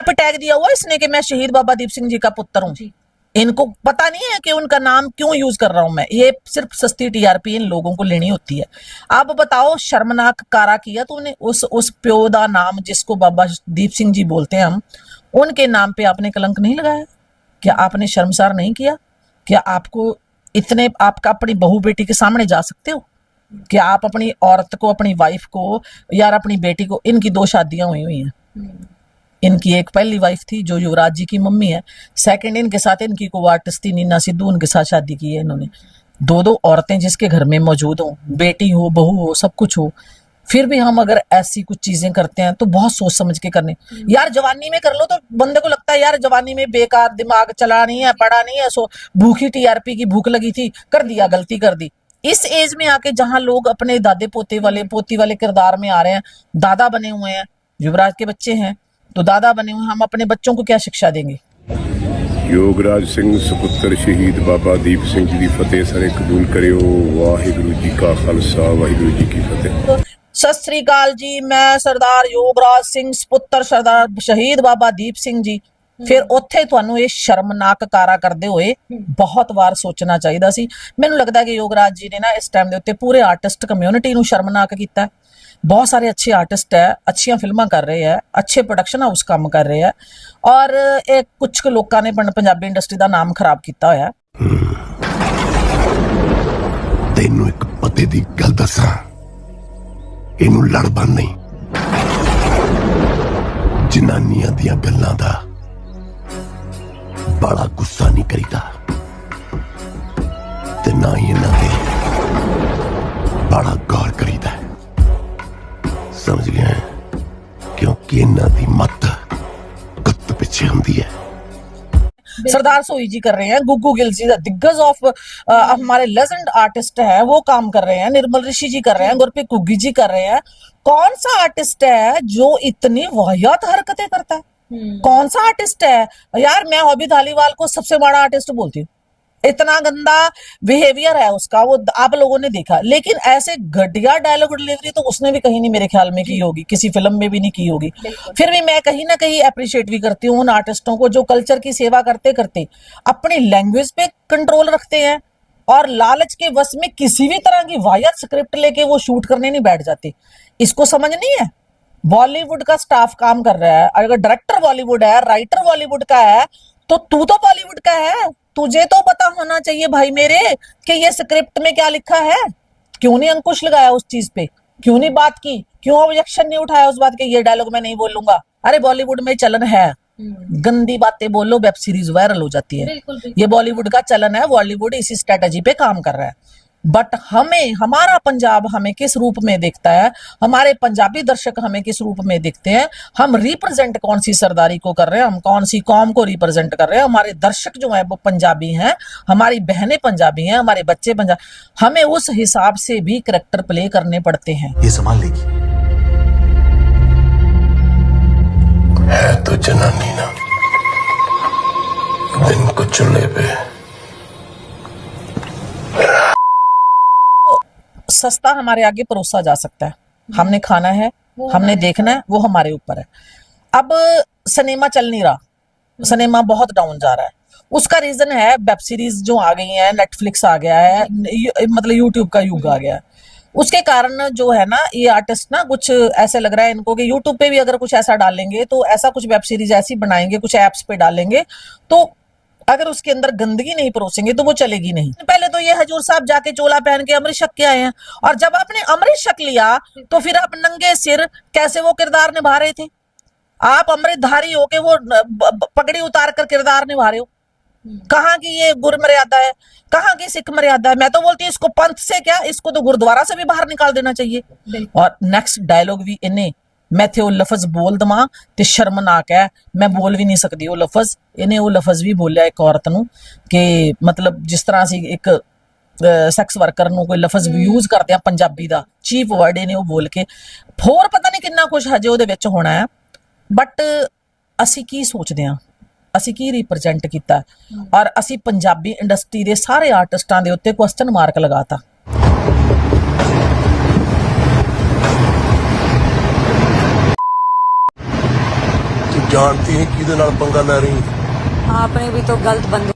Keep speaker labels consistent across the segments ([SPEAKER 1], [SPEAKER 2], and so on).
[SPEAKER 1] पे टैग दिया हुआ इसने कि मैं शहीद बाबा दीप सिंह जी का पुत्र हूँ। इनको पता नहीं है कि उनका नाम क्यों यूज कर रहा हूं मैं, ये सिर्फ सस्ती टीआरपी इन लोगों को लेनी होती है। अब बताओ, शर्मनाक कारा किया तूने उस प्योदा नाम जिसको बाबा दीप सिंह जी बोलते हैं हम, उनके नाम पे आपने कलंक नहीं लगाया? क्या आपने शर्मसार नहीं किया? क्या आपको इतने आपका अपनी बहू बेटी के सामने जा सकते हो? क्या आप अपनी औरत को, अपनी वाइफ को, यार अपनी बेटी को, इनकी 2 शादियां हुई हैं। इनकी एक पहली वाइफ थी जो युवराज जी की मम्मी है, सेकंड इनके साथ इनकी को आर्टिस्ट थी नीना सिद्धू, उनके साथ शादी की है इन्होंने। 2 औरतें जिसके घर में मौजूद हो, बेटी हो, बहू हो, सब कुछ हो, फिर भी हम अगर ऐसी कुछ चीजें करते हैं तो बहुत सोच समझ के करने। यार जवानी में कर लो तो बंदे को लगता है यार जवानी में बेकार, दिमाग चला नहीं है, पढ़ा नहीं है, सो भूखी टीआरपी की भूख लगी थी, कर दिया, गलती कर दी। इस एज में आके जहां लोग अपने दादे पोते वाले, पोती वाले किरदार में आ रहे हैं, दादा बने हुए हैं, युवराज के बच्चे हैं तो दादा बने हुए, हम अपने बच्चों को क्या शिक्षा देंगे?
[SPEAKER 2] योगराज सिंह सुपुत्र शहीद बाबा दीप सिंह जी की फतेह सारे कबूल करियो। वाहिगुरु जी का खालसा, वाहिगुरु जी की फतेह।
[SPEAKER 1] सत श्री अकाल जी, मैं सरदार योगराज सिंह सुपुत्र सरदार शहीद बाबा दीप सिंह जी। फिर ਉੱਥੇ ਤੁਹਾਨੂੰ ਇਹ ਸ਼ਰਮਨਾਕ ਕਾਰਾ ਕਰਦੇ ਹੋਏ ਬਹੁਤ ਵਾਰ ਸੋਚਣਾ ਚਾਹੀਦਾ ਸੀ। ਮੈਨੂੰ ਲੱਗਦਾ ਕਿ ਯੋਗਰਾਜ ਜੀ ਨੇ ਨਾ ਇਸ ਟਾਈਮ ਦੇ ਉੱਤੇ ਪੂਰੇ ਆਰਟਿਸਟ ਕਮਿਊਨਿਟੀ ਨੂੰ ਸ਼ਰਮਨਾਕ ਕੀਤਾ ਹੈ। बहुत सारे अच्छे आर्टिस्ट है, अच्छी फिल्मां कर रहे हैं, अच्छे प्रोडक्शन हाउस काम कर रहे हैं, और कुछ लोगों ने पंजाबी इंडस्ट्री का नाम खराब किया होया।
[SPEAKER 3] तेनू एक पते दी गल दसां, इनू लड़बन नहीं, जनानियां दियां गल्लां दा बड़ा गुस्सा नहीं करीदा ते ना ही इन्हां दे बड़ा गौर करीदा है। समझ गया? क्योंकि इन्हां दी मत कत्त पिछे हुंदी है।
[SPEAKER 1] सरदार सोई जी कर रहे हैं, गुग्गू गिल जी दिग्गज ऑफ हमारे लेजेंड आर्टिस्ट है, वो काम कर रहे हैं, निर्मल ऋषि जी कर रहे हैं, गुरप्रीत घुग्गी जी कर रहे हैं। कौन सा आर्टिस्ट है जो इतनी वाहियात हरकतें करता है? कौन सा आर्टिस्ट है यार? मैं हॉबी धालीवाल को सबसे बड़ा आर्टिस्ट बोलती हूँ, इतना गंदा बिहेवियर है उसका, वो आप लोगों ने देखा। लेकिन ऐसे घटिया डायलॉग डिलीवरी तो उसने भी कहीं नहीं मेरे ख्याल में की होगी, किसी फिल्म में भी नहीं की होगी। फिर भी मैं कहीं ना कहीं अप्रिशिएट भी करती हूँ उन आर्टिस्टों को जो कल्चर की सेवा करते करते अपनी लैंग्वेज पे कंट्रोल रखते हैं और लालच के वश में किसी भी तरह की वाहियात स्क्रिप्ट लेके वो शूट करने नहीं बैठ जाते। इसको समझ नहीं है। बॉलीवुड का स्टाफ काम कर रहा है, अगर डायरेक्टर बॉलीवुड है, राइटर बॉलीवुड का है, तो तू तो बॉलीवुड का है, तुझे तो पता होना चाहिए भाई मेरे कि ये स्क्रिप्ट में क्या लिखा है। क्यों नहीं अंकुश लगाया उस चीज पे? क्यों नहीं बात की? क्यों ऑब्जेक्शन नहीं उठाया उस बात के ये डायलॉग मैं नहीं बोलूंगा? अरे बॉलीवुड में चलन है, गंदी बातें बोलो, वेब सीरीज वायरल हो जाती है। ये बॉलीवुड का चलन है, बॉलीवुड इसी स्ट्रेटजी पे काम कर रहा है। बट हमें, हमारा पंजाब हमें किस रूप में देखता है, हमारे पंजाबी दर्शक हमें किस रूप में देखते हैं, हम रिप्रेजेंट कौन सी सरदारी को कर रहे हैं, हम कौन सी कौम को रिप्रेजेंट कर रहे हैं, हमारे दर्शक जो है वो पंजाबी हैं, हमारी बहनें पंजाबी हैं, हमारे बच्चे पंजाबी, हमें उस हिसाब से भी कैरेक्टर प्ले करने पड़ते हैं।
[SPEAKER 3] ये संभाल लेगी है तो जनानी ना, दिन को चूल्हे पे
[SPEAKER 1] सस्ता हमारे आगे परोसा जा सकता है, हमने खाना है, हमने देखना है, वो हमारे ऊपर है। अब सिनेमा चल नहीं रहा, सिनेमा बहुत डाउन जा रहा है। उसका रीजन है वेब सीरीज जो आ गई है, नेटफ्लिक्स आ गया है, मतलब यूट्यूब का युग आ गया है। उसके कारण जो है ना, ये आर्टिस्ट ना कुछ ऐसे लग रहा है इनको कि यूट्यूब पे भी अगर कुछ ऐसा डालेंगे तो ऐसा कुछ वेब सीरीज ऐसी बनाएंगे, कुछ एप्स पे डालेंगे, तो अगर उसके अंदर गंदगी नहीं परोसेंगे तो वो चलेगी नहीं। पहले तो ये हजूर साहब जाके चोला पहन के अमृत छक के आए हैं, और जब आपने अमृत छक लिया तो फिर आप नंगे सिर कैसे वो किरदार निभा रहे थे? आप अमृतधारी होके वो पगड़ी उतार कर किरदार निभा रहे हो। कहाँ की ये गुर मर्यादा है, कहाँ की सिख मर्यादा है? मैं तो बोलती हूँ इसको पंथ से क्या, इसको तो गुरुद्वारा से भी बाहर निकाल देना चाहिए। और नेक्स्ट डायलॉग भी इन्हें मैं थे वो लफज बोल दमा ते शर्मनाक है, मैं बोल भी नहीं सकती वो लफज। इन्हें वो लफज भी बोलिया एक औरत नूं कि मतलब जिस तरह से एक सैक्स वर्कर नूं कोई लफज यूज करते हैं पंजाबी दा चीप वर्ड, इन्हें वो बोल के होर पता नहीं कितना कुछ हजे ਉਹਦੇ ਵਿੱਚ होना है। बट ਅਸੀਂ ਕੀ सोचते हैं, ਅਸੀਂ ਕੀ रिप्रेजेंट किया, और ਅਸੀਂ पंजाबी इंडस्ट्री के सारे आर्टिस्टां ਦੇ ਉੱਤੇ क्वेश्चन मार्क लगाता।
[SPEAKER 3] जानती है किहदे नाल पंगा लै रही है।
[SPEAKER 4] आपने भी तो गलत बंदे।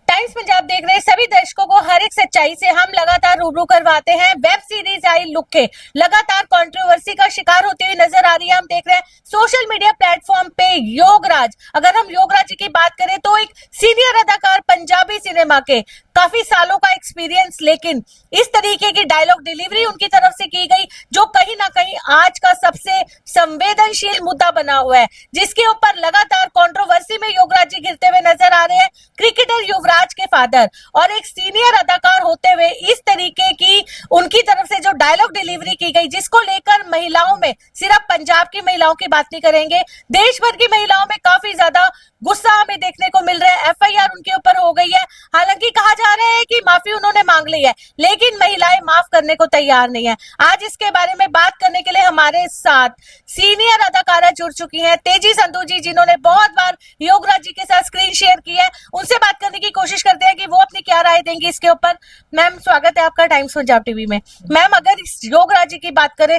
[SPEAKER 5] टाइम्स पंजाब देख रहे सभी दर्शकों को हर एक सच्चाई से हम लगातार रूबरू करवाते हैं। वेब सीरीज आई लुक्के लगातार कंट्रोवर्सी का शिकार होती हुई नजर आ रही है। हम देख रहे हैं सोशल मीडिया प्लेटफॉर्म पे योगराज, अगर हम योगराज जी की बात करें तो एक सीनियर अदाकार, पंजाबी सिनेमा के काफी सालों का एक्सपीरियंस, लेकिन इस तरीके की डायलॉग डिलीवरी उनकी तरफ से की गई जो कहीं ना कहीं आज का सबसे संवेदनशील मुद्दा बना हुआ है, जिसके ऊपर लगातार कंट्रोवर्सी में योगराज जी घिरते हुए नजर आ रहे हैं। क्रिकेटर युवराज के फादर और एक सीनियर अदाकार होते हुए इस तरीके की उनकी तरफ से जो डायलॉग डिलीवरी की गई, जिसको लेकर महिलाओं में, सिर्फ पंजाब की महिलाओं की बात नहीं करेंगे, देश भर की महिलाओं में काफी ज्यादा गुस्सा हमें देखने को मिल रहा है। एफआईआर उनके ऊपर हो गई है। हालांकि कहा जा रहा है कि माफी उन्होंने मांग ली है, लेकिन महिलाएं माफ करने को तैयार नहीं है। आज इसके बारे में बात करने के लिए हमारे साथ सीनियर अदाकारा जुड़ चुकी हैं, तेजी संधू जी, जिन्होंने बहुत बार योगराज जी के साथ स्क्रीन शेयर की है। उनसे बात करने की कोशिश करते हैं कि वो अपनी क्या राय देंगी इसके ऊपर। मैम, स्वागत है आपका टाइम्स पंजाब टीवी में। मैम, अगर इस योगराज जी की बात करें,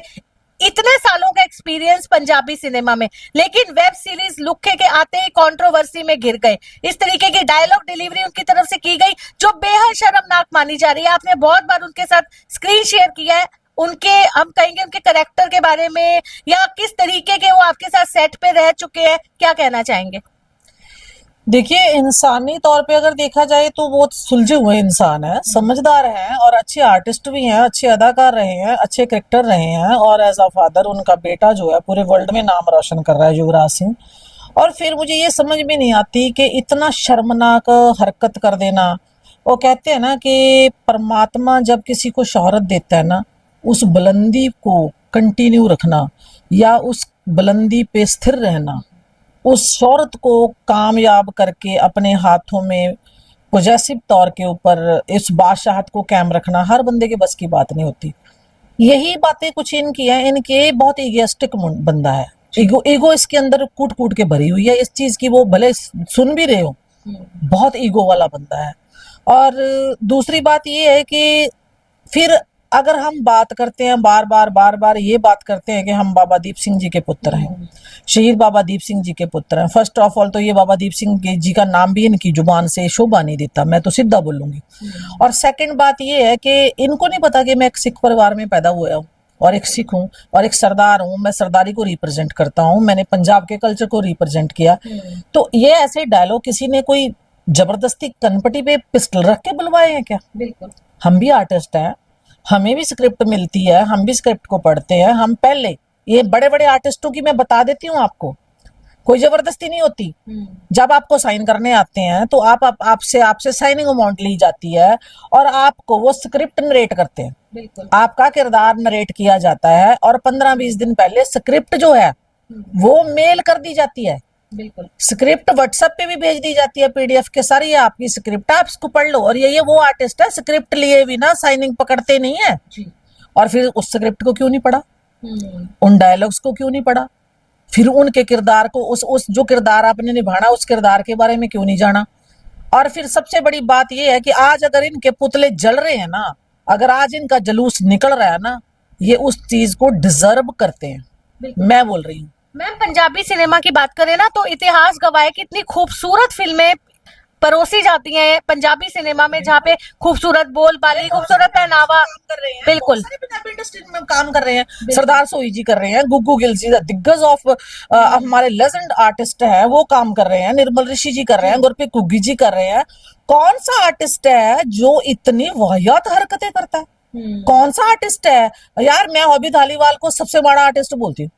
[SPEAKER 5] इतने सालों का एक्सपीरियंस पंजाबी सिनेमा में, लेकिन वेब सीरीज लुक्के के आते ही कंट्रोवर्सी में गिर गए। इस तरीके की डायलॉग डिलीवरी उनकी तरफ से की गई जो बेहद शर्मनाक मानी जा रही है। आपने बहुत बार उनके साथ स्क्रीन शेयर किया है, उनके, हम कहेंगे उनके कैरेक्टर के बारे में, या किस तरीके के वो आपके साथ सेट पे रह चुके हैं, क्या कहना चाहेंगे?
[SPEAKER 1] देखिए, इंसानी तौर पे अगर देखा जाए तो वो सुलझे हुए इंसान है, समझदार हैं और अच्छे आर्टिस्ट भी हैं, अच्छे अदाकार रहे हैं, अच्छे क्रिकेटर रहे हैं, और एज अ फादर उनका बेटा जो है पूरे वर्ल्ड में नाम रोशन कर रहा है, युवराज सिंह। और फिर मुझे ये समझ में नहीं आती कि इतना शर्मनाक हरकत कर देना। वो कहते हैं ना कि परमात्मा जब किसी को शोहरत देता है ना, उस बुलंदी को कंटिन्यू रखना या उस बुलंदी पे स्थिर रहना, उस शोहरत को कामयाब करके अपने हाथों में पॉजेसिव तौर के ऊपर इस बादशाहत को कायम रखना हर बंदे के बस की बात नहीं होती। यही बातें कुछ इनकी हैं। इनके बहुत ईगोइस्टिक बंदा है, ईगो इसके अंदर कूट कूट के भरी हुई है। इस चीज की वो भले सुन भी रहे हो, बहुत ईगो वाला बंदा है। और दूसरी बात ये है कि फिर अगर हम बात करते हैं बार बार ये बात करते हैं कि हम बाबा दीप सिंह जी के पुत्र हैं, शहीद बाबा दीप सिंह जी के पुत्र हैं। फर्स्ट ऑफ ऑल तो ये बाबा दीप सिंह जी का नाम भी इनकी जुबान से शोभा नहीं देता, मैं तो सीधा बोलूंगी। और सेकंड बात ये है कि इनको नहीं पता कि मैं एक सिख परिवार में पैदा हुआ हूँ और एक सिख हूँ और एक सरदार हूँ। मैं सरदारी को रिप्रेजेंट करता हूँ, मैंने पंजाब के कल्चर को रिप्रेजेंट किया। तो ये ऐसे डायलॉग किसी ने कोई जबरदस्ती कनपटी पे पिस्टल रख के बुलवाए हैं क्या?
[SPEAKER 5] बिल्कुल,
[SPEAKER 1] हम भी आर्टिस्ट हैं, हमें भी स्क्रिप्ट मिलती है, हम भी स्क्रिप्ट को पढ़ते हैं। हम पहले ये बड़े बड़े आर्टिस्टों की मैं बता देती हूँ आपको, कोई जबरदस्ती नहीं होती। जब आपको साइन करने आते हैं तो आपसे साइनिंग अमाउंट ली जाती है और आपको वो स्क्रिप्ट नरेट करते हैं।
[SPEAKER 5] बिल्कुल,
[SPEAKER 1] आपका किरदार नरेट किया जाता है और 15-20 दिन पहले स्क्रिप्ट जो है वो मेल कर दी जाती है।
[SPEAKER 5] बिल्कुल,
[SPEAKER 1] स्क्रिप्ट व्हाट्सएप पे भी भेज दी जाती है पीडीएफ के साथ, ये आपकी स्क्रिप्ट है, आप इसको पढ़ लो। और ये वो आर्टिस्ट है स्क्रिप्ट लिए भी ना साइनिंग पकड़ते नहीं है।
[SPEAKER 5] जी।
[SPEAKER 1] और फिर उस स्क्रिप्ट को क्यों नहीं पढ़ा, उन डायलॉग्स को क्यों नहीं पढ़ा, फिर उनके किरदार को, उस जो किरदार आपने निभाना उस किरदार के बारे में क्यों नहीं जाना। और फिर सबसे बड़ी बात यह है कि आज अगर इनके पुतले जल रहे हैं ना, अगर आज इनका जलूस निकल रहा है ना, ये उस चीज को डिजर्व करते हैं। मैं बोल रही हूँ।
[SPEAKER 5] मैम, पंजाबी सिनेमा की बात करें ना तो इतिहास गवाह है कि इतनी खूबसूरत फिल्में परोसी जाती हैं पंजाबी सिनेमा में, जहाँ पे खूबसूरत बोल बाली, खूबसूरत पहनावा। बिल्कुल,
[SPEAKER 1] पंजाबी इंडस्ट्री में काम कर रहे हैं। सरदार सोई जी कर रहे हैं, गुग्गू गिल जी दिग्गज ऑफ हमारे लेजेंड आर्टिस्ट है, वो काम कर रहे हैं, निर्मल ऋषि जी कर रहे हैं, गुरप्रीत घुग्गी जी कर रहे हैं। कौन सा आर्टिस्ट है जो इतनी वाहियात हरकतें करता है? कौन सा आर्टिस्ट है यार? मैं हॉबी धालीवाल को सबसे बड़ा आर्टिस्ट बोलती हूँ,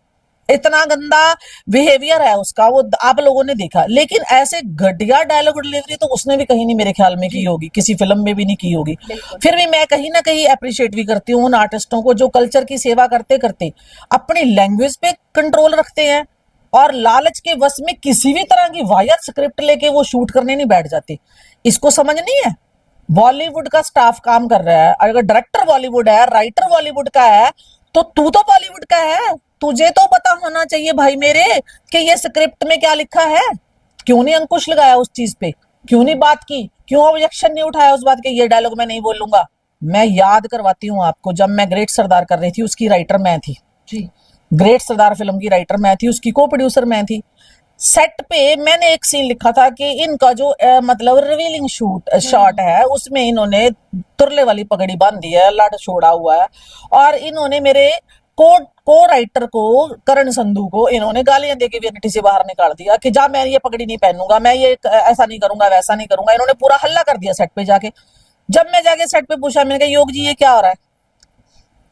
[SPEAKER 1] इतना गंदा बिहेवियर है उसका, वो आप लोगों ने देखा। लेकिन ऐसे घटिया डायलॉग डिलीवरी तो उसने भी कहीं नहीं मेरे ख्याल में की होगी, किसी फिल्म में भी नहीं की होगी। फिर भी मैं कहीं ना कहीं अप्रिशिएट भी करती हूँ उन आर्टिस्टों को जो कल्चर की सेवा करते करते अपनी लैंग्वेज पे कंट्रोल रखते हैं और लालच के वश में किसी भी तरह की वाहियात स्क्रिप्ट लेके वो शूट करने नहीं बैठ जाते। इसको समझ नहीं है। बॉलीवुड का स्टाफ काम कर रहा है, अगर डायरेक्टर बॉलीवुड है, राइटर बॉलीवुड का है, तो तू तो बॉलीवुड का है, तुझे तो पता होना चाहिए भाई मेरे कि ये स्क्रिप्ट में क्या लिखा है। क्यों नहीं अंकुश लगाया उस चीज पे, क्यों नहीं बात की, क्यों ऑब्जेक्शन नहीं उठाया उस बात के ये डायलॉग मैं नहीं बोलूंगा। मैं याद करवाती हूँ आपको, जब मैं ग्रेट सरदार कर रही थी उसकी राइटर मैं थी जी। ग्रेट सरदार फिल्म की राइटर मैं थी, उसकी को प्रोड्यूसर मैं थी। सेट पे मैंने एक सीन लिखा था कि इनका जो मतलब रिवीलिंग शॉट है उसमें इन्होंने तुरले वाली पगड़ी बांधी है, लड़ छोड़ा हुआ है, और इन्होंने मेरे को राइटर को करण संधू को इन्होंने गालियां देके वेनिटी से बाहर निकाल दिया कि जा मैं ये पगड़ी नहीं पहनूंगा, मैं ये ऐसा नहीं करूंगा, वैसा नहीं करूंगा। इन्होंने पूरा हल्ला कर दिया सेट पे जाके। जब मैं जाके सेट पे पूछा, मैंने कहा योग जी ये क्या हो रहा है?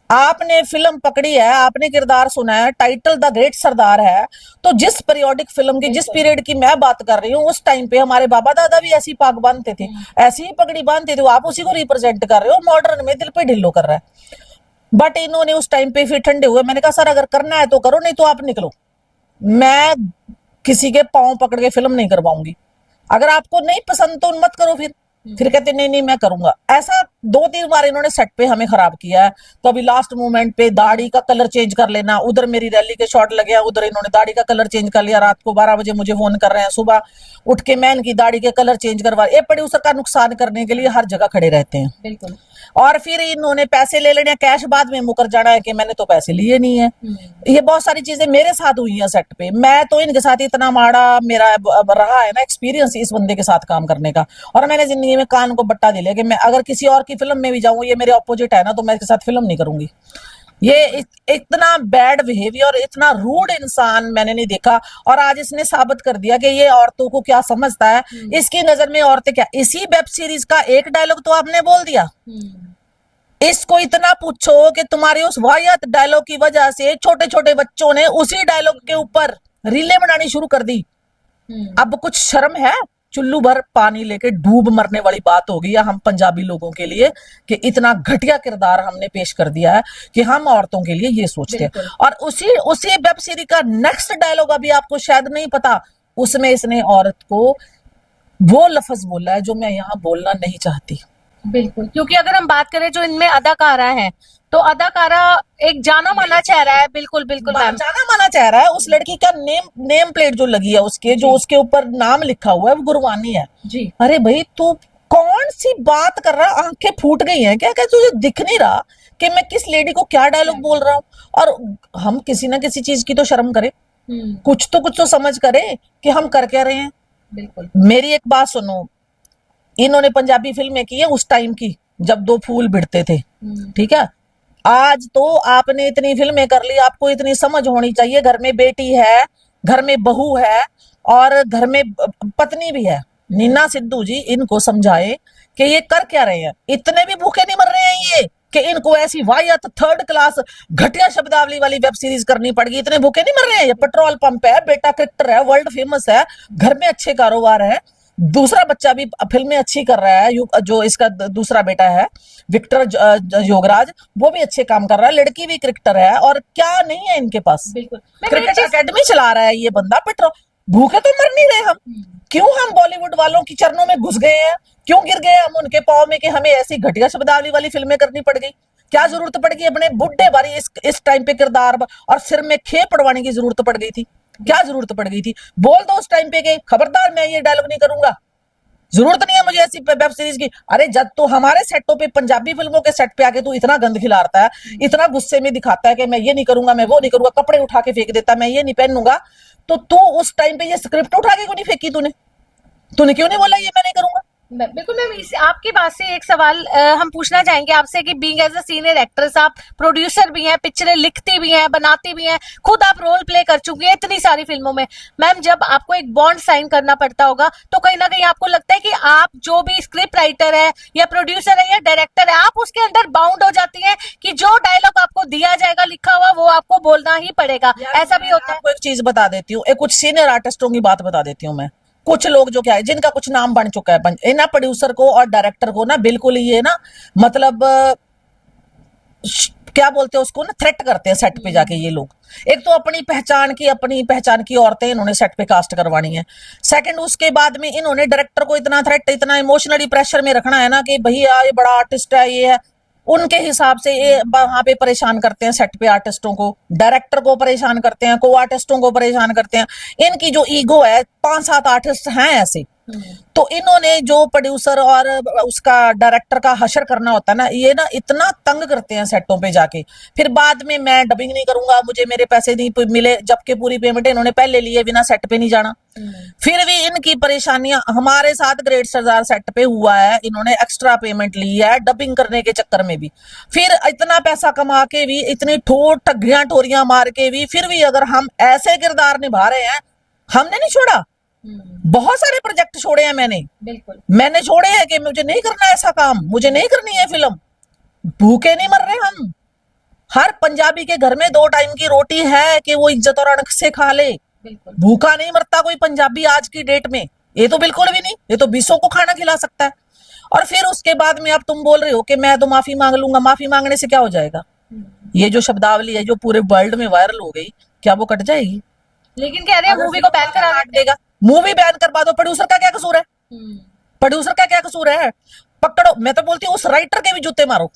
[SPEAKER 1] आपने फिल्म पकड़ी है, आपने किरदार सुना है, टाइटल द ग्रेट सरदार है, तो जिस पीरियोडिक फिल्म की, जिस पीरियड की मैं बात कर रही हूँ, उस टाइम पे हमारे बाबा दादा भी ऐसी पाग बांधते थे, ऐसी ही पगड़ी बांधते थे, आप उसी को रिप्रेजेंट कर रहे हो, मॉडर्न में दिल पे ढिल्लो कर रहा है। बट इन्होंने उस टाइम पे फिर ठंडे हुए। मैंने कहा सर अगर करना है तो करो, नहीं तो आप निकलो, मैं किसी के पांव पकड़ के फिल्म नहीं करवाऊंगी, अगर आपको नहीं पसंद तो मत करो। फिर कहते नहीं नहीं मैं करूंगा। ऐसा 2-3 बार इन्होंने सेट पे हमें खराब किया है। तो अभी लास्ट मोमेंट पे दाढ़ी का कलर चेंज कर लेना, उधर मेरी रैली के शॉट लगे हैं, उधर इन्होंने दाढ़ी का कलर चेंज कर लिया। रात को 12 बजे मुझे फोन कर रहे हैं, सुबह उठ के मैं इनकी दाढ़ी के कलर चेंज करवा। ये प्रोड्यूसर का नुकसान करने के लिए हर जगह खड़े रहते हैं।
[SPEAKER 5] बिल्कुल।
[SPEAKER 1] और फिर इन्होंने पैसे ले लेने, कैश बाद में मुकर जाना है कि मैंने तो पैसे लिए नहीं है। ये बहुत सारी चीजें मेरे साथ हुई हैं सेट पे। मैं तो इनके साथ इतना माड़ा मेरा रहा है ना एक्सपीरियंस इस बंदे के साथ काम करने का, और मैंने जिंदगी में कान को बट्टा दे लिया कि मैं अगर किसी और की फिल्म में भी जाऊं, ये मेरे ऑपोजिट है ना, तो मैं इसके साथ फिल्म नहीं करूंगी। ये इतना बैड बिहेवियर, इतना रूड इंसान मैंने नहीं देखा। और आज इसने साबित कर दिया कि ये औरतों को क्या समझता है। इसकी नजर में औरतें क्या, इसी वेब सीरीज का एक डायलॉग तो आपने बोल दिया। इसको इतना पूछो कि तुम्हारी उस वाहियात डायलॉग की वजह से छोटे छोटे बच्चों ने उसी डायलॉग के ऊपर रीलें बनानी शुरू कर दी। अब कुछ शर्म है? चुल्लू भर पानी लेके डूब मरने वाली बात होगी या हम पंजाबी लोगों के लिए कि इतना घटिया किरदार हमने पेश कर दिया है कि हम औरतों के लिए ये सोचते हैं। और उसी वेब सीरीज का नेक्स्ट डायलॉग अभी आपको शायद नहीं पता, उसमें इसने औरत को वो लफ्ज बोला है जो मैं यहाँ बोलना नहीं चाहती।
[SPEAKER 5] बिल्कुल, क्योंकि अगर हम बात करें जो इनमें अदाकारा है, तो अदाकारा एक जाना माना चेहरा है। बिल्कुल बिल्कुल मैम।
[SPEAKER 1] जाना माना चेहरा है। उस लड़की का नेम प्लेट जो लगी है उसके, जो उसके ऊपर नाम लिखा हुआ है वो गुरबानी है
[SPEAKER 5] जी।
[SPEAKER 1] अरे भाई तू कौन सी बात कर रहा? आंखें फूट गई हैं क्या? क्या तुझे दिख नहीं रहा कि मैं किस लेडी को क्या डायलॉग बोल रहा हूँ? और हम किसी ना किसी चीज की तो शर्म करें, कुछ तो समझ करें कि हम कर क्या रहे हैं।
[SPEAKER 5] बिल्कुल।
[SPEAKER 1] मेरी एक बात सुनो, इन्होंने पंजाबी फिल्में की है उस टाइम की जब दो फूल भिड़ते थे, ठीक है। आज तो आपने इतनी फिल्में कर ली, आपको इतनी समझ होनी चाहिए। घर में बेटी है, घर में बहू है और घर में पत्नी भी है। नीना सिद्धू जी इनको समझाए कि ये कर क्या रहे हैं। इतने भी भूखे नहीं मर रहे हैं ये कि इनको ऐसी वाहियात 3rd क्लास घटिया शब्दावली वाली वेब सीरीज करनी पड़ेगी। इतने भूखे नहीं मर रहे हैं। ये पेट्रोल पंप है, बेटा क्रिकेटर है, वर्ल्ड फेमस है, घर में अच्छे कारोबार है, दूसरा बच्चा भी फिल्में अच्छी कर रहा है। जो इसका दूसरा बेटा है विक्टर योगराज, वो भी अच्छे काम कर रहा है, लड़की भी क्रिकेटर है, और क्या नहीं है इनके पास।
[SPEAKER 5] बिल्कुल।
[SPEAKER 1] क्रिकेट एकेडमी चला रहा है ये बंदा। पेट्रोल भूखे तो मर नहीं रहे हम। क्यों हम बॉलीवुड वालों की चरणों में घुस गए हैं? क्यों गिर गए हम उनके पांव में कि हमें ऐसी घटिया शब्दावली वाली फिल्में करनी पड़ गई? क्या जरूरत पड़ गई अपने बुढ़े बारी इस टाइम पे किरदार और सिर में खेप पड़वाने की जरूरत पड़ गई थी? क्या जरूरत पड़ गई थी? बोल दो उस टाइम पे कि खबरदार मैं ये डायलॉग नहीं करूंगा, जरूरत नहीं है मुझे ऐसी वेब सीरीज की। अरे जब तो हमारे सेटों पे, पंजाबी फिल्मों के सेट पे आके तू इतना गंद खिलाता है, इतना गुस्से में दिखाता है कि मैं ये नहीं करूंगा, मैं वो नहीं करूंगा, कपड़े उठा के फेंक देता, मैं ये नहीं पहनूंगा, तो तू उस टाइम पे ये स्क्रिप्ट उठा के क्यों नहीं फेंकी? तूने क्यों नहीं बोला ये मैं नहीं करूंगा?
[SPEAKER 5] बिल्कुल मैम, आपकी बात से एक सवाल हम पूछना चाहेंगे आपसे कि being as a senior actress, आप प्रोड्यूसर भी हैं, पिक्चरें लिखती भी हैं, बनाती भी हैं, खुद आप रोल प्ले कर चुकी हैं इतनी सारी फिल्मों में। मैम जब आपको एक बॉन्ड साइन करना पड़ता होगा तो कहीं ना कहीं आपको लगता है कि आप जो भी स्क्रिप्ट राइटर है या प्रोड्यूसर है या डायरेक्टर है, आप उसके अंदर बाउंड हो जाती है कि जो डायलॉग आपको दिया जाएगा लिखा हुआ वो आपको बोलना ही पड़ेगा। ऐसा भी होता है?
[SPEAKER 1] आपको एक चीज बता देती हूँ, कुछ सीनियर आर्टिस्टों की बात बता देती हूँ मैं। कुछ लोग जो क्या है, जिनका कुछ नाम बन चुका है, ना प्रोड्यूसर को और डायरेक्टर को ना बिल्कुल ये ना मतलब क्या बोलते हैं उसको ना, थ्रेट करते हैं सेट पे जाके ये लोग। एक तो अपनी पहचान की औरतें इन्होंने सेट पे कास्ट करवानी है। सेकंड, उसके बाद में इन्होंने डायरेक्टर को इतना थ्रेट, इतना इमोशनली प्रेशर में रखना है ना कि भैया ये बड़ा आर्टिस्ट है, ये है। उनके हिसाब से ये वहां पे परेशान करते हैं सेट पे आर्टिस्टों को, डायरेक्टर को परेशान करते हैं, को आर्टिस्टों को परेशान करते हैं। इनकी जो ईगो है, 5-7 आर्टिस्ट हैं ऐसे तो इन्होंने जो प्रोड्यूसर और उसका डायरेक्टर का हशर करना होता है ना, ये ना इतना तंग करते हैं सेटों पे जाके, फिर बाद में मैं डबिंग नहीं करूंगा, मुझे मेरे पैसे नहीं मिले, जबकि पूरी पेमेंट इन्होंने पहले लिए बिना सेट पे नहीं जाना। फिर भी इनकी परेशानियां हमारे साथ ग्रेट सरदार सेट पे हुआ है, इन्होंने एक्स्ट्रा पेमेंट ली है डबिंग करने के चक्कर में भी, फिर इतना पैसा कमा के भी, इतनी ठगियां ठोरियां मार के भी, फिर भी अगर हम ऐसे किरदार निभा रहे हैं, हमने नहीं छोड़ा। बहुत सारे प्रोजेक्ट छोड़े हैं
[SPEAKER 5] बिल्कुल
[SPEAKER 1] मैंने छोड़े हैं कि मुझे नहीं करना ऐसा काम, मुझे नहीं करनी है फिल्म। भूखे नहीं मर रहे हम। हर पंजाबी के घर में 2 टाइम की रोटी है कि वो इज्जत और अणख से खा ले।
[SPEAKER 5] बिल्कुल
[SPEAKER 1] भूखा नहीं मरता कोई पंजाबी आज की डेट में, ये तो बिल्कुल भी नहीं। ये तो 20 को खाना खिला सकता है। और फिर उसके बाद में अब तुम बोल रहे हो कि मैं तो माफी मांग लूंगा। माफी मांगने से क्या हो जाएगा? ये जो शब्दावली है जो पूरे वर्ल्ड में वायरल हो गई, क्या वो कट जाएगी?
[SPEAKER 5] लेकिन कह रहे हैं मूवी को बैन करा
[SPEAKER 1] काट देगा। मूवी बैन करवा दो, प्रोड्यूसर का क्या कसूर है? प्रोड्यूसर का क्या कसूर है? पकड़ो। मैं तो बोलती हूँ उस राइटर के भी जूते मारो।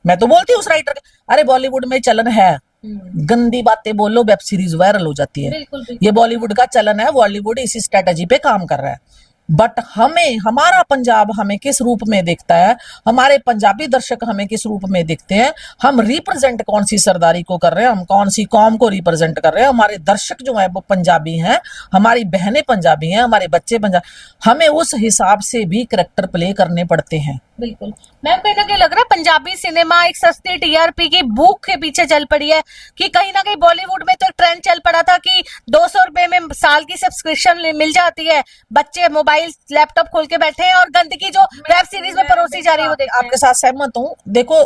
[SPEAKER 1] मैं तो बोलती हूँ उस राइटर के। अरे बॉलीवुड में चलन है, गंदी बातें बोलो वेब सीरीज वायरल हो जाती है।
[SPEAKER 5] बिल्कुल, बिल्कुल।
[SPEAKER 1] ये बॉलीवुड का चलन है। बॉलीवुड इसी स्ट्रेटजी पे काम कर रहा है। बट हमें, हमारा पंजाब हमें किस रूप में देखता है, हमारे पंजाबी दर्शक हमें किस रूप में देखते हैं, हम रिप्रेजेंट कौन सी सरदारी को कर रहे हैं, हम कौन सी कौम को रिप्रेजेंट कर रहे हैं, हमारे दर्शक जो है वो पंजाबी हैं, हमारी बहनें पंजाबी हैं, हमारे बच्चे पंजाबी, हमें उस हिसाब से भी करैक्टर प्ले करने पड़ते हैं।
[SPEAKER 5] बिल्कुल मैम, कहीं ना कहीं लग रहा है पंजाबी सिनेमा एक सस्ती टीआरपी की भूख के पीछे चल पड़ी है कि कहीं ना कहीं बॉलीवुड में तो एक ट्रेंड चल पड़ा था कि 200 रुपए में साल की सब्सक्रिप्शन मिल जाती है, बच्चे मोबाइल लैपटॉप खोल के बैठे हैं और गंदगी जो वेब सीरीज में परोसी जा रही है वो देखते हैं।
[SPEAKER 1] आपके साथ सहमत हूँ। देखो,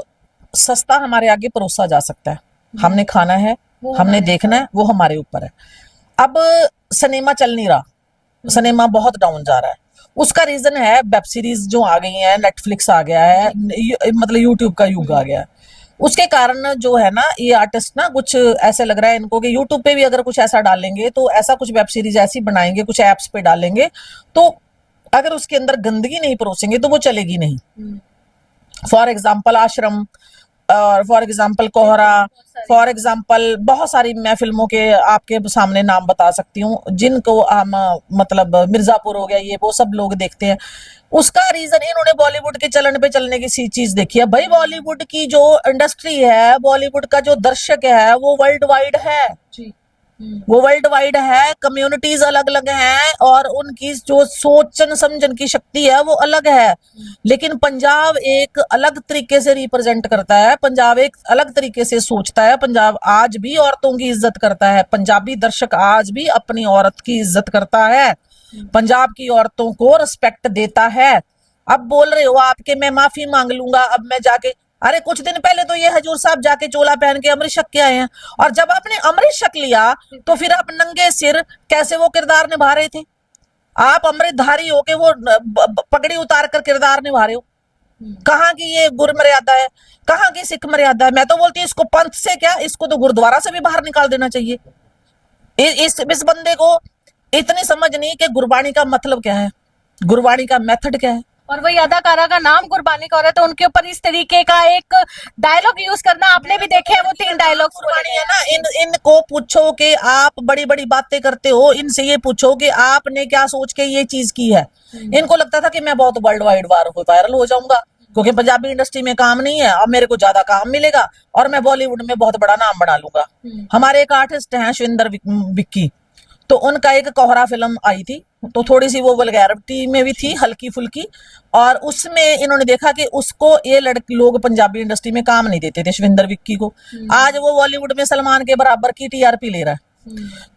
[SPEAKER 1] सस्ता हमारे आगे परोसा जा सकता है, हमने खाना है, हमने देखना है, वो हमारे ऊपर है। अब सिनेमा चल नहीं रहा, सिनेमा बहुत डाउन जा रहा है। उसका रीजन है वेब सीरीज जो आ गई है, नेटफ्लिक्स आ गया है, मतलब यूट्यूब का युग आ गया है। उसके कारण जो है ना, ये आर्टिस्ट ना कुछ ऐसे लग रहा है इनको कि यूट्यूब पे भी अगर कुछ ऐसा डालेंगे तो ऐसा कुछ वेब सीरीज ऐसी बनाएंगे, कुछ एप्स पे डालेंगे, तो अगर उसके अंदर गंदगी नहीं परोसेंगे तो वो चलेगी नहीं। फॉर एग्जाम्पल आश्रम, और फॉर एग्जाम्पल कोहरा, फॉर एग्जाम्पल बहुत सारी मैं फिल्मों के आपके सामने नाम बता सकती हूँ जिनको हम, मतलब मिर्जापुर हो गया, ये वो सब लोग देखते हैं। उसका रीजन इन्होंने बॉलीवुड के चलन पे चलने की चीज देखी है। भाई बॉलीवुड की जो इंडस्ट्री है, बॉलीवुड का जो दर्शक है वो वर्ल्ड वाइड है, वो वर्ल्ड वाइड है। कम्युनिटीज अलग अलग हैं और उनकी जो सोचन समझन की शक्ति है वो अलग है। लेकिन पंजाब एक अलग तरीके से रिप्रेजेंट करता है, पंजाब एक अलग तरीके से सोचता है। पंजाब आज भी औरतों की इज्जत करता है, पंजाबी दर्शक आज भी अपनी औरत की इज्जत करता है, पंजाब की औरतों को रिस्पेक्ट देता है। अब बोल रहे हो आपके मैं माफी मांग लूंगा, अब मैं जाके, अरे कुछ दिन पहले तो ये हजूर साहब जाके चोला पहन के अमृत छक के आए हैं, और जब आपने अमृत छक लिया तो फिर आप नंगे सिर कैसे वो किरदार निभा रहे थे? आप अमृतधारी हो के वो पगड़ी उतार कर किरदार निभा रहे हो। कहाँ की ये गुर मर्यादा है, कहाँ की सिख मर्यादा है? मैं तो बोलती हूँ इसको पंथ से क्या, इसको तो गुरुद्वारा से भी बाहर निकाल देना चाहिए। इस बंदे को इतनी समझ नहीं कि गुरबाणी का मतलब क्या है, गुरबाणी का मेथड क्या है।
[SPEAKER 5] और वही अदाकारा का नाम कुर्बानी का हो रहा है तो उनके ऊपर इस तरीके का एक डायलॉग यूज करना, आपने भी देखे हैं वो 3 डायलॉग
[SPEAKER 1] कुर्बानी है ना। इनको पूछो कि आप बड़ी बड़ी बातें करते हो, इनसे ये पूछो कि आपने क्या सोच के ये चीज की है। इनको लगता था कि मैं बहुत वर्ल्ड वाइड वायरल हो जाऊंगा क्योंकि पंजाबी इंडस्ट्री में काम नहीं है, अब मेरे को ज्यादा काम मिलेगा और मैं बॉलीवुड में बहुत बड़ा नाम बना लूंगा। हमारे एक आर्टिस्ट हैं शविंदर विक्की, तो उनका एक कोहरा फिल्म आई थी, तो थोड़ी सी वो वल्गैरिटी में भी थी, हल्की फुल्की, और उसमें इन्होंने देखा कि उसको ये लड़के लोग पंजाबी इंडस्ट्री में काम नहीं देते थे शविंदर विक्की को। आज वो बॉलीवुड में सलमान के बराबर की टीआरपी ले रहा है।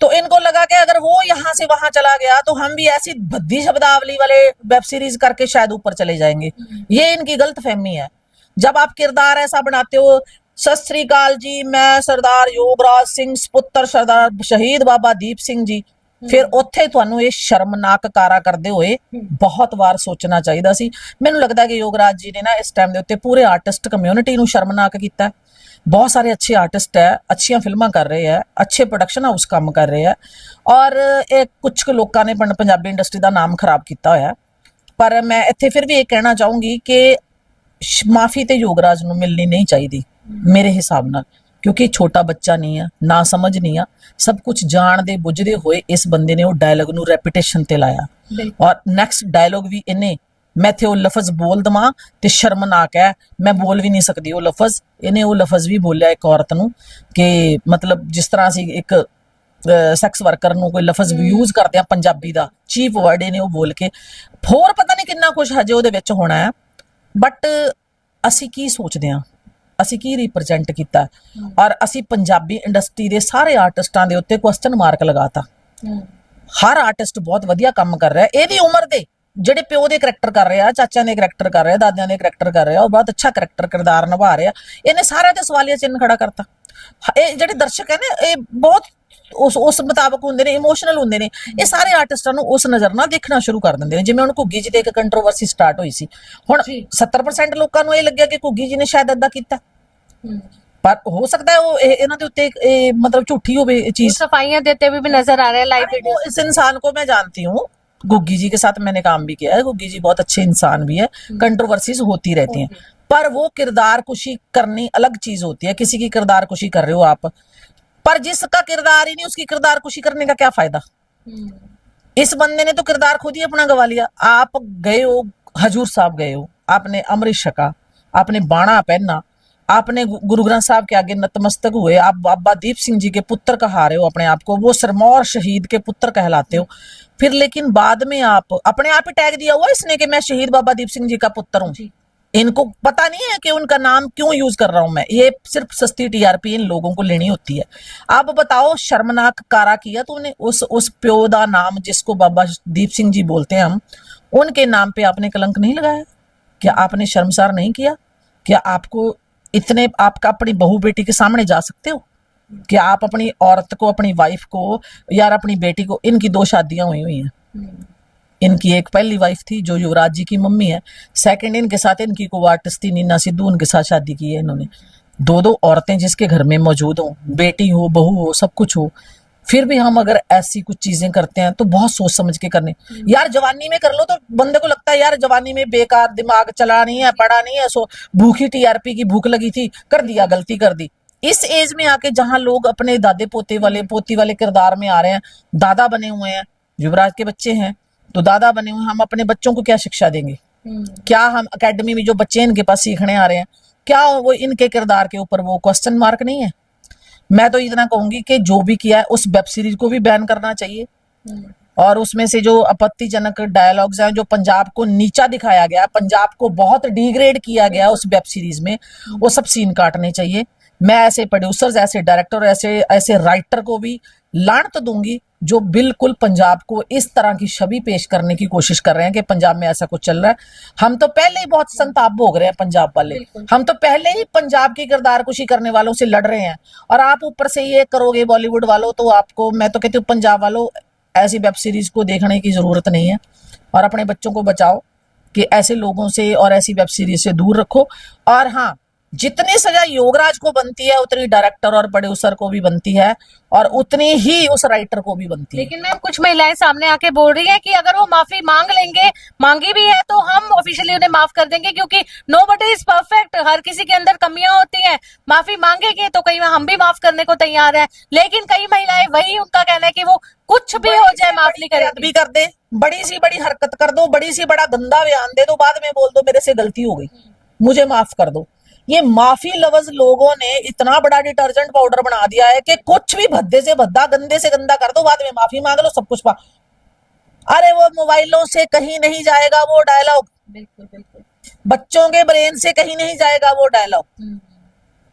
[SPEAKER 1] तो इनको लगा कि अगर वो यहाँ से वहां चला गया तो हम भी ऐसी भद्दी शब्दावली वाले वेब सीरीज करके शायद ऊपर चले जाएंगे। ये इनकी गलत फहमी है। जब आप किरदार ऐसा बनाते हो, सत श्री अकाल जी, मैं सरदार योगराज सिंह पुत्र सरदार शहीद बाबा दीप सिंह जी, फिर ਉੱਥੇ ਤੁਹਾਨੂੰ ਇਹ ਸ਼ਰਮਨਾਕ ਕਾਰਾ ਕਰਦੇ ਹੋਏ ਬਹੁਤ ਵਾਰ ਸੋਚਣਾ ਚਾਹੀਦਾ ਸੀ। ਮੈਨੂੰ ਲੱਗਦਾ ਕਿ ਯੋਗਰਾਜ ਜੀ ਨੇ ਨਾ ਇਸ ਟਾਈਮ ਦੇ ਉੱਤੇ ਪੂਰੇ ਆਰਟਿਸਟ ਕਮਿਊਨਿਟੀ ਨੂੰ ਸ਼ਰਮਨਾਕ ਕੀਤਾ। बहुत सारे अच्छे आर्टिस्ट है, अच्छियां फिल्मां कर रहे हैं, अच्छे प्रोडक्शन हाउस काम कर रहे हैं, और कुछ लोगों ने पंजाबी इंडस्ट्री का नाम खराब किया होया। पर मैं इत्थे फिर भी ये कहना चाहूंगी कि माफी तो योगराज नूं मिलनी नहीं चाहिए मेरे हिसाब नाल, क्योंकि छोटा बच्चा नहीं है, ना समझ नहीं आ, सब कुछ जाणदे बुझदे होए इस बंदे ने वो डायलॉग नू रेपिटेशन ते लाया और नेक्स्ट डायलॉग भी इन्हें मैं थे वो लफज बोल दमा ते शर्मनाक है, मैं बोल भी नहीं सकती वो लफज, इन्हें वो लफज भी बोलिया एक औरत नू कि मतलब जिस तरह से एक सैक्स वर्कर ਨੂੰ ਕੋਈ ਲਫ਼ਜ਼ ਯੂਜ਼ ਕਰਦੇ ਆ ਪੰਜਾਬੀ ਦਾ ਚੀਪ ਵਰਡ ਇਹਨੇ ਉਹ ਬੋਲ ਕੇ ਹੋਰ ਪਤਾ ਨਹੀਂ ਕਿੰਨਾ ਕੁਝ ਹਜੇ ਉਹਦੇ ਵਿੱਚ ਹੋਣਾ ਹੈ ਬਟ ਅਸੀਂ ਕੀ ਸੋਚਦੇ ਆ ਅਸੀਂ ਕੀ ਰਿਪਰੈਜ਼ੈਂਟ ਕੀਤਾ ਔਰ ਅਸੀਂ ਪੰਜਾਬੀ ਇੰਡਸਟਰੀ ਦੇ ਸਾਰੇ ਆਰਟਿਸਟਾਂ ਦੇ ਉੱਤੇ ਕੁਐਸਚਨ ਮਾਰਕ ਲਗਾਤਾ ਹਰ ਆਰਟਿਸਟ ਬਹੁਤ ਵਧੀਆ ਕੰਮ ਕਰ ਰਿਹਾ ਇਹਦੀ ਉਮਰ ਦੇ ਜਿਹੜੇ ਪਿਓ ਦੇ ਕਰੈਕਟਰ ਕਰ ਰਿਹਾ ਚਾਚਿਆਂ ਦੇ ਕਰੈਕਟਰ ਕਰ ਰਿਹਾ ਦਾਦਿਆਂ ਦੇ ਕਰੈਕਟਰ ਕਰ ਰਿਹਾ ਉਹ ਬਹੁਤ ਅੱਛਾ ਕਰੈਕਟਰ ਕਿਰਦਾਰ ਨਿਭਾ ਰਿਹਾ ਇਹਨੇ ਸਾਰਿਆਂ ਤੇ ਸਵਾਲੀਆ ਚਿੰਨ੍ਹ ਖੜਾ ਕਰਤਾ ਇਹ ਜਿਹੜੇ ਦਰਸ਼ਕ ਹੈ ਨਾ ਇਹ ਬਹੁਤ ਉਸ ਮੁਤਾਬਕ ਹੁੰਦੇ ਨੇ ਇਮੋਸ਼ਨਲ ਹੁੰਦੇ ਨੇ ਇਹ ਸਾਰੇ ਆਰਟਿਸਟਾਂ ਨੂੰ ਉਸ ਨਜ਼ਰ ਨਾਲ ਦੇਖਣਾ ਸ਼ੁਰੂ ਕਰ ਦਿੰਦੇ ਨੇ ਜਿਵੇਂ ਹੁਣ ਘੁੱਗੀ ਜੀ ਤੇ ਇੱਕ ਕੰਟਰੋਵਰਸੀ ਸਟਾਰਟ ਹੋਈ ਸੀ ਹੁਣ 70% ਲੋਕਾਂ ਨੂੰ ਇਹ ਲੱਗਿਆ ਕਿ ਘੁੱਗੀ ਜੀ ਨੇ ਸ਼ਾਇਦ ਏਦਾਂ ਕੀਤਾ पर हो सकता है वो इन्होंने उत्ते मतलब झूठी हो चीज
[SPEAKER 5] सफाइयां देते हुए भी नजर आ रहे हैं लाइव वीडियो।
[SPEAKER 1] इस इंसान को मैं जानती हूँ गुग्गी जी के साथ मैंने काम भी किया है गुग्गी जी बहुत अच्छे इंसान भी है कंट्रोवर्सीज होती रहती हैं पर वो किरदार कुशी करनी अलग चीज होती है किसी की किरदार कुशी कर रहे हो आप पर जिसका किरदार ही नहीं उसकी किरदार कुशी करने का क्या फायदा इस बंदे ने तो किरदार खुद ही अपना गवा लिया आप गए हो हजूर साहब गए हो आपने अमृत छका आपने बाणा पहना आपने गुरु ग्रंथ साहब के आगे नतमस्तक हुए आप बाबा दीप सिंह जी के पुत्र कहा रहे हो अपने आप को वो सिरमौर शहीद के पुत्र कहलाते हो फिर लेकिन बाद में आप अपने आप ही टैग दिया हुआ इसने कि मैं शहीद बाबा दीप सिंह जी का पुत्र हूँ इनको पता नहीं है कि उनका नाम क्यों यूज कर रहा हूं मैं ये सिर्फ सस्ती टीआरपी इन लोगों को लेनी होती है आप बताओ शर्मनाक कारा किया तूने उस प्यो दा नाम जिसको बाबा दीप सिंह जी बोलते हैं हम उनके नाम पे आपने कलंक नहीं लगाया क्या आपने शर्मसार नहीं किया क्या आपको इतने आपका अपनी बहू बेटी के सामने जा सकते हो कि आप अपनी औरत को अपनी वाइफ को यार अपनी बेटी को इनकी 2 शादियां हुई हैं इनकी एक पहली वाइफ थी जो युवराज जी की मम्मी है सेकंड इनके साथ इनकी को आर्टिस्ट थी नीना सिद्धू उनके साथ शादी की है इन्होंने 2 औरतें जिसके घर में मौजूद हो बेटी हो बहू हो सब कुछ हो फिर भी हम अगर ऐसी कुछ चीजें करते हैं तो बहुत सोच समझ के करने यार जवानी में कर लो तो बंदे को लगता है यार जवानी में बेकार दिमाग चला नहीं है पढ़ा नहीं है सो भूखी टीआरपी की भूख लगी थी कर दिया गलती कर दी इस एज में आके जहां लोग अपने दादे पोते वाले पोती वाले किरदार में आ रहे हैं दादा बने हुए हैं युवराज के बच्चे हैं तो दादा बने हुए हम अपने बच्चों को क्या शिक्षा देंगे क्या हम एकेडमी में जो बच्चे इनके पास सीखने आ रहे हैं क्या वो इनके किरदार के ऊपर वो क्वेश्चन मार्क नहीं है मैं तो इतना कहूंगी कि जो भी किया है उस वेब सीरीज को भी बैन करना चाहिए और उसमें से जो आपत्तिजनक डायलॉग्स हैं जो पंजाब को नीचा दिखाया गया पंजाब को बहुत डिग्रेड किया गया उस वेब सीरीज में वो सब सीन काटने चाहिए मैं ऐसे प्रोड्यूसर्स ऐसे डायरेक्टर ऐसे ऐसे राइटर को भी लानत दूंगी जो बिल्कुल पंजाब को इस तरह की छवि पेश करने की कोशिश कर रहे हैं कि पंजाब में ऐसा कुछ चल रहा है हम तो पहले ही बहुत संताप भोग रहे हैं पंजाब वाले हम तो पहले ही पंजाब की किरदार कुशी करने वालों से लड़ रहे हैं और आप ऊपर से ये करोगे बॉलीवुड वालों तो आपको मैं तो कहती हूँ पंजाब वालों ऐसी वेब सीरीज को देखने की जरूरत नहीं है और अपने बच्चों को बचाओ कि ऐसे लोगों से और ऐसी वेब सीरीज से दूर रखो और हाँ जितनी सजा योगराज को बनती है उतनी डायरेक्टर और प्रोड्यूसर को भी बनती है और उतनी ही उस राइटर को भी बनती है
[SPEAKER 5] लेकिन मैम कुछ महिलाएं सामने आके बोल रही हैं कि अगर वो माफी मांग लेंगे मांगी भी है तो हम ऑफिशियली उन्हें माफ कर देंगे क्योंकि नोबडी इज परफेक्ट हर किसी के अंदर कमियां होती हैं माफी मांगेंगे तो कई हम भी माफ करने को तैयार हैं लेकिन कई महिलाएं वही उनका कहना है कि वो कुछ भी हो जाए माफ नहीं करेंगी
[SPEAKER 1] भी कर दे बड़ी सी बड़ी हरकत कर दो बड़ी सी बड़ा गंदा बयान दे दो बाद में बोल दो मेरे से गलती हो गई मुझे माफ कर दो ये माफी लवज लोगों ने इतना बड़ा डिटर्जेंट पाउडर बना दिया है कि कुछ भी भद्दे से भद्दा गंदे से गंदा कर दो बाद में माफी मांग लो सब कुछ अरे वो मोबाइलों से कहीं नहीं जाएगा वो डायलॉग
[SPEAKER 5] बिल्कुल
[SPEAKER 1] बच्चों के ब्रेन से कहीं नहीं जाएगा वो डायलॉग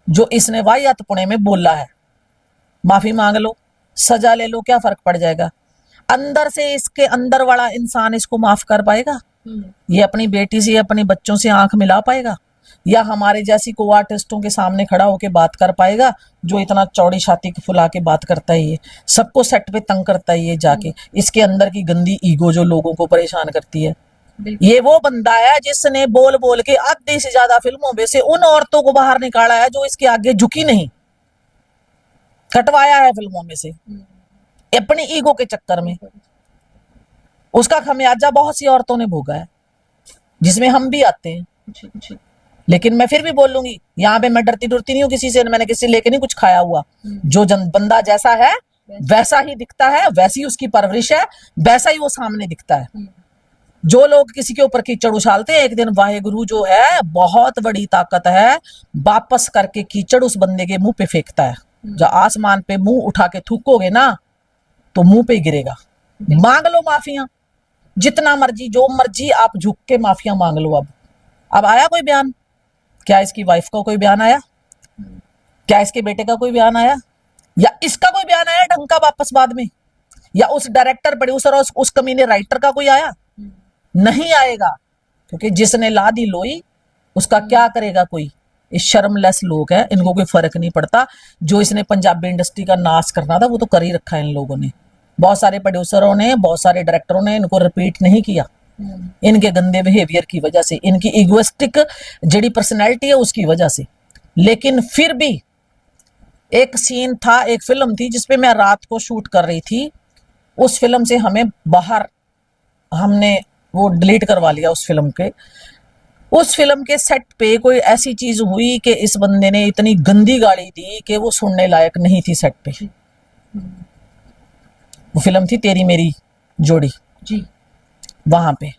[SPEAKER 1] जो इसने वाहियात पुणे में बोला है माफी मांग लो सजा ले लो क्या फर्क पड़ जाएगा अंदर से इसके अंदर वाला इंसान इसको माफ कर पाएगा ये अपनी बेटी से अपने बच्चों से आंख मिला पाएगा या हमारे जैसी को आर्टिस्टों के सामने खड़ा होकर बात कर पाएगा जो इतना चौड़ी छाती फुला के बात करता है ये सबको सेट पे तंग करता है ये जाके इसके अंदर की गंदी ईगो जो लोगों को परेशान करती है ये वो बंदा है जिसने बोल बोल के आधे से ज्यादा फिल्मों में से उन औरतों को बाहर निकाला है जो इसके आगे झुकी नहीं कटवाया है फिल्मों में से अपनी ईगो के चक्कर में उसका खमियाजा बहुत सी औरतों ने भोगा है जिसमें हम भी आते हैं लेकिन मैं फिर भी बोलूंगी, यहाँ पे मैं डरती डरती नहीं हूँ किसी से, मैंने किसी लेके नहीं कुछ खाया हुआ। जो बंदा जैसा है वैसा ही दिखता है, वैसी ही उसकी परवरिश है, वैसा ही वो सामने दिखता है। जो लोग किसी के ऊपर कीचड़ उछालते हैं, एक दिन वाहेगुरु जो है बहुत बड़ी ताकत है, वापस करके कीचड़ उस बंदे के मुंह पे फेंकता है। जब आसमान पे मुंह उठा के थूकोगे ना तो मुंह पे गिरेगा। मांग लो माफिया, जितना मर्जी जो मर्जी आप झुक के माफिया मांग लो। अब आया कोई बयान? क्या इसकी वाइफ का कोई बयान आया? क्या इसके बेटे का कोई बयान आया? या इसका कोई बयान आया ढंग का वापस बाद में? या उस डायरेक्टर प्रोड्यूसर और उस कमीने राइटर का कोई आया? नहीं आएगा, क्योंकि जिसने ला दी लोई उसका क्या करेगा कोई। ये शर्मलेस लोग हैं, इनको कोई फर्क नहीं पड़ता। जो इसने पंजाबी इंडस्ट्री का नाश करना था वो तो कर ही रखा है इन लोगों ने। बहुत सारे प्रोड्यूसरों ने, बहुत सारे डायरेक्टरों ने इनको रिपीट नहीं किया, इनके गंदे बिहेवियर की वजह से, इनकी इगोइस्टिक जड़ी पर्सनैलिटी है उसकी वजह से। लेकिन फिर भी एक सीन था, एक फिल्म थी जिसपे मैं रात को शूट कर रही थी, उस फिल्म से हमें बाहर, हमने वो डिलीट करवा लिया उस फिल्म के। उस फिल्म के सेट पे कोई ऐसी चीज हुई कि इस बंदे ने इतनी गंदी गाली दी कि वो सुनने लायक नहीं थी सेट पे। वो फिल्म थी तेरी मेरी जोड़ी
[SPEAKER 5] जी।
[SPEAKER 1] वहां पे,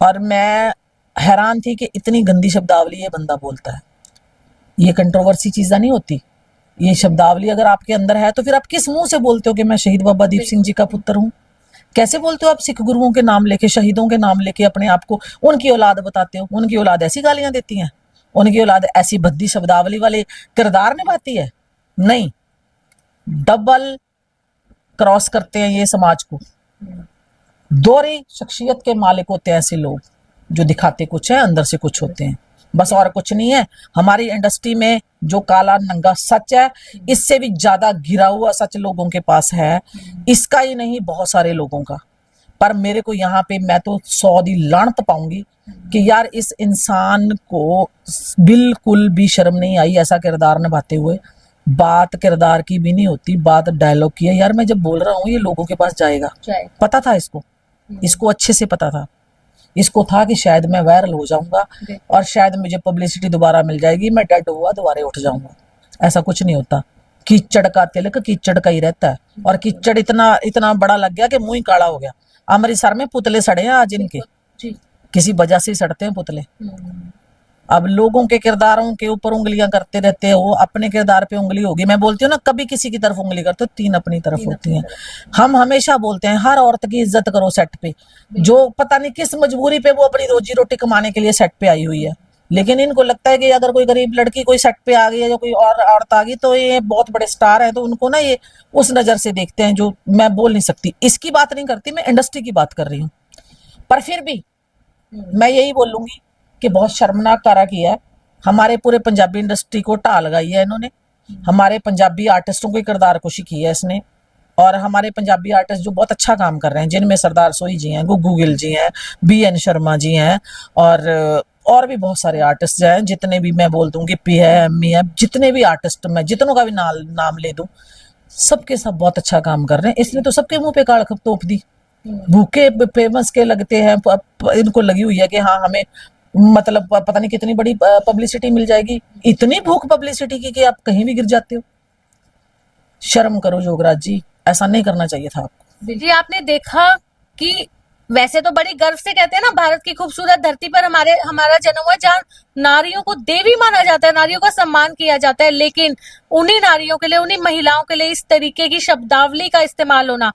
[SPEAKER 1] और मैं हैरान थी कि इतनी गंदी शब्दावली ये बंदा बोलता है। ये कंट्रोवर्सी चीज़ा नहीं होती, ये शब्दावली अगर आपके अंदर है तो फिर आप किस मुंह से बोलते हो कि मैं शहीद बाबा दीप सिंह जी का पुत्र हूँ? कैसे बोलते हो आप सिख गुरुओं के नाम लेके, शहीदों के नाम लेके अपने आप को उनकी औलाद बताते हो? उनकी औलाद ऐसी गालियां देती हैं? उनकी औलाद ऐसी भद्दी शब्दावली वाले किरदार निभाती है? नहीं, डबल क्रॉस करते हैं ये समाज को। दोहरी शख्सियत के मालिक होते हैं ऐसे लोग, जो दिखाते कुछ है अंदर से कुछ होते हैं, बस और कुछ नहीं है। हमारी इंडस्ट्री में जो काला नंगा सच है, इससे भी ज्यादा घिरा हुआ सच लोगों के पास है, इसका ही नहीं बहुत सारे लोगों का। पर मेरे को यहाँ पे मैं तो 100 दी लानत पाऊंगी कि यार इस इंसान को बिल्कुल भी शर्म नहीं आई ऐसा किरदार निभाते हुए। बात किरदार की भी नहीं होती, बात डायलॉग की है। यार मैं जब बोल रहा हूँ ये लोगों के पास जाएगा, पता था इसको, इसको अच्छे से पता था। इसको था कि शायद मैं वायरल हो जाऊंगा और शायद मुझे पब्लिसिटी दोबारा मिल जाएगी, मैं डेड हुआ दोबारा उठ जाऊंगा। ऐसा कुछ नहीं होता। कीचड़ का तिलक कीचड़ का ही रहता है, और कीचड़ इतना इतना बड़ा लग गया कि मुंह ही काला हो गया। अमृतसर में पुतले सड़े हैं आज इनके, किसी वजह से सड़ते हैं पुतले। अब लोगों के किरदारों के ऊपर उंगलियां करते रहते हो, अपने किरदार पे उंगली होगी। मैं बोलती हूँ ना, कभी किसी की तरफ उंगली करते हो, 3 अपनी तरफ होती हैं। हम हमेशा बोलते हैं हर औरत की इज्जत करो सेट पे, जो पता नहीं किस मजबूरी पे वो अपनी रोजी रोटी कमाने के लिए सेट पे आई हुई है। लेकिन इनको लगता है कि अगर कोई गरीब लड़की कोई सेट पे आ गई है या कोई और औरत आ गई तो ये बहुत बड़े स्टार है, तो उनको ना ये उस नजर से देखते हैं, जो मैं बोल नहीं सकती। इसकी बात नहीं करती, मैं इंडस्ट्री की बात कर रही हूँ। पर फिर भी मैं यही बोलूंगी कि बहुत शर्मनाक कार्य किया है। हमारे पूरे पंजाबी इंडस्ट्री को ढा लगाई है इन्होंने, हमारे पंजाबी आर्टिस्टों के किरदार कुशी की है इसने। और हमारे पंजाबी आर्टिस्ट जो बहुत अच्छा काम कर रहे हैं, जिनमें सरदार सोई जी हैं, गुग्गू गिल जी हैं, BN शर्मा जी हैं, और भी बहुत सारे आर्टिस्ट हैं, जितने भी मैं बोल दूंगी, पी है, एमी है, जितने भी आर्टिस्ट मैं जितनों का भी नाम ले दूं, सबके सब बहुत अच्छा काम कर रहे हैं। इसने तो सबके मुंह पे काल तोप दी। भूखे फेमस के लगते हैं, इनको लगी हुई है कि हाँ हमें मतलब पता नहीं कितनी बड़ी पब्लिसिटी मिल जाएगी। इतनी भूख पब्लिसिटी की कि आप कहीं भी गिर जाते हो। शर्म करो योगराज जी, ऐसा नहीं करना चाहिए था आपको।
[SPEAKER 5] जी, आपने देखा कि वैसे तो बड़ी गर्व से कहते हैं ना, भारत की खूबसूरत धरती पर हमारा जन्म हुआ, जहाँ नारियों को देवी माना जाता है, नारियों का सम्मान किया जाता है। लेकिन उन्हीं नारियों के लिए, उन्हीं महिलाओं के लिए इस तरीके की शब्दावली का इस्तेमाल होना।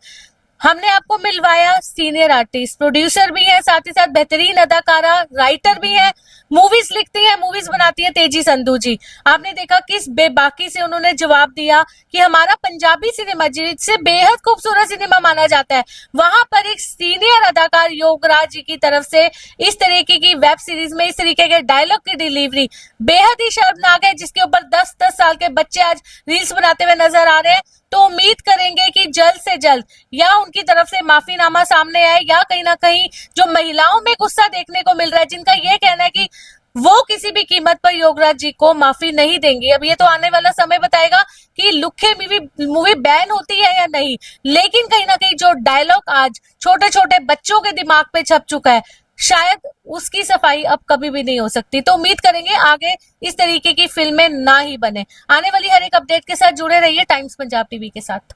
[SPEAKER 5] हमने आपको मिलवाया सीनियर आर्टिस्ट, प्रोड्यूसर भी है, साथ ही साथ बेहतरीन अदाकारा, राइटर भी है, मूवीज लिखती है, मूवीज बनाती है तेजी संधू जी। आपने देखा किस बेबाकी से उन्होंने जवाब दिया कि हमारा पंजाबी सिनेमा जिसे बेहद खूबसूरत सिनेमा माना जाता है, वहां पर एक सीनियर अदाकार योगराज जी की तरफ से इस तरीके की वेब सीरीज में इस तरीके के डायलॉग की डिलीवरी बेहद ही शर्मनाक है, जिसके ऊपर 10-10 साल के बच्चे आज रील्स बनाते हुए नजर आ रहे हैं। तो उम्मीद करेंगे कि जल्द से जल्द या उनकी तरफ से माफीनामा सामने आए, या कहीं ना कहीं जो महिलाओं में गुस्सा देखने को मिल रहा है, जिनका ये कहना है कि वो किसी भी कीमत पर योगराज जी को माफी नहीं देंगी। अब ये तो आने वाला समय बताएगा कि लुक्खे मूवी बैन होती है या नहीं। लेकिन कहीं ना कहीं जो डायलॉग आज छोटे छोटे बच्चों के दिमाग पे छप चुका है, शायद उसकी सफाई अब कभी भी नहीं हो सकती। तो उम्मीद करेंगे आगे इस तरीके की फिल्में ना ही बने। आने वाली हर एक अपडेट के साथ जुड़े रहिए टाइम्स पंजाब टीवी के साथ।